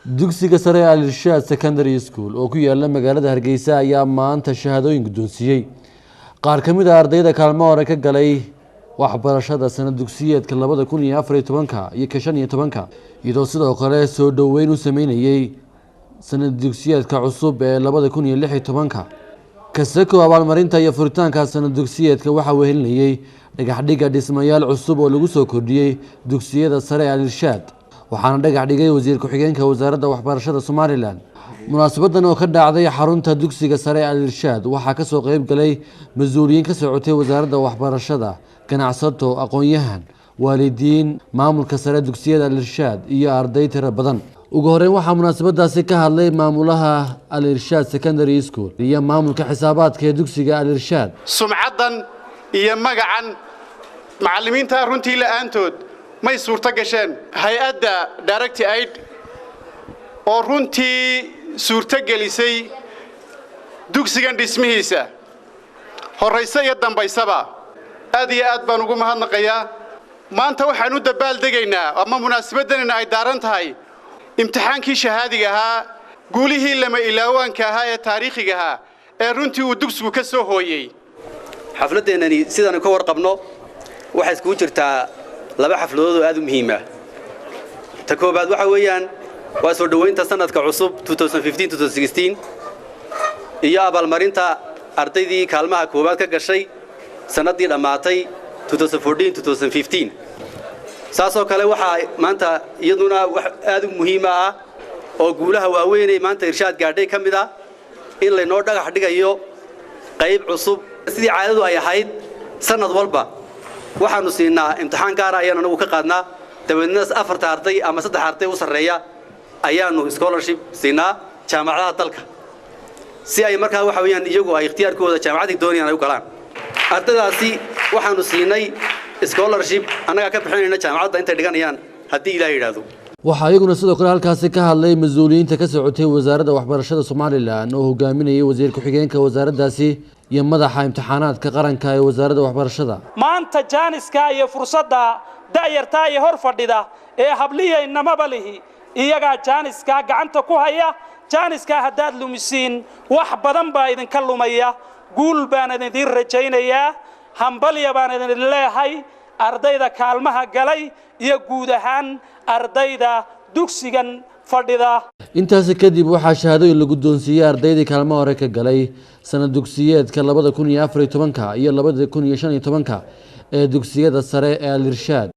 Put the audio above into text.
dugsiga sare ee Al-Irshaad Secondary School oo ku yaala magaalada Hargeysa ayaa maanta shahaadooyin guddoonsiiyay qaar ka mid ah ardayda kaalmo hore ka galay waxbarashada sanad dugsiyeedka 2014 iyo 15 iyadoo sidoo kale soo dhaweyn u sameynayay sanad dugsiyeedka cusub ee 2016 kasako abaalmarinta iyo furitaanka sanad dugsiyeedka waxa uu helinayay dhagax dhiga dhismayaal cusub oo lagu soo kordhiyay dugsiyada sare ee Al-Irshaad waxaana dhagax dhigay wasiir ku-xigeenka wasaaradda waxbarashada Somaliland munaasabadan oo ka dhacday xarunta dugsiga sare ee Al-Irshaad waxaa ka soo qayb galay mas'uuliyiin ka socotay wasaaradda waxbarashada ganacsato aqoon-yahan waalidiin maamulka sare dugsiyada Al-Irshaad iyo arday tiro badan ugu horeyn waxaa munaasabadaasi ka hadlay maamulaha Al-Irshaad Secondary School iyo maamulka xisaabaadka ee dugsiga Al-Irshaad sumcadan iyo magacan macallimiinta runtii la'aantood may suurta gasheen hay'adda Direct Aid oo runtii suurta gelisay dugsigan dhismihiisa horeysa iyo dambaysaba aad iyo aad baan ugu mahadnaqayaa maanta waxaan u dabaaldegaynaa ama munaasabadan ay daaran tahay imtixaankii shahaadiga ahaa guulihii lama ilaawaanka ahaa ee taariikhiga ahaa ee runtii uu dugsigu ka soo hooyay xafladeenani sidaan ka warqabno waxa isku jirtaa laba xafladood oo aad u muhiim ah ta koobaad waxa weeyaan waa soo dhaweynta sanadka cusub 2015-2016 iyo abaalmarinta ardaydii kaalmaha koobaad ka gashay sanadii dhamaatay 2014-2015 saasoo kale waxa maanta iyaduna wax aad u muhiim ah oo guulaha waaweyn ee maanta Irshaad gaadhay kamid ah in la noo dhagax dhigayo qayb cusub sidii caadadu ay ahayd sanad walba waxaanu siinaa imtixaan gaar ah ayaanu ka qaadnaa dabadeedna afarta arday ama saddex arday u sareeya ayaanu scholarship siinaa jaamacadaha dalka si ay markaa waxa weeyaan iyagu ay ikhtiyaarkooda jaamacadii doonayaan ay u galaan ardaydaasi waxaanu siinay scholarship anaga ka bixinayna jaamacadda inta dhiganayaan haddii Ilaahay yiraahdo waxa ayaguna sidoo kale halkaasi ka hadlay mas'uuliyiinta ka socotay wasaaradda waxbarashada Somaliland oo hogaaminayay wasiir ku-xigeenka wasaaraddaasi iyo madaxa imtixaanaadka qaranka ee wasaaradda waxbarashada maanta jaaniska iyo fursadda da'yarta iyo hor fadhida ee habliyay namaba lihi iyaga jaaniska gacanta ku haya jaaniska hadaad lumisiin wax badan baa idin ka lumaya guul baan idin rajaynayaa hambalya baan idin leeyahay ardayda kaalmaha galay iyo guud ahaan ardayda dugsigan fadhida intaas kadib waxaa shahaadooyin lagu guddoonsiiyay ardaydii kaalmo hore ka galay sanad dugsiyeedka 2014 iyo 2015 ee dugsiyada sare ee Al-Irshaad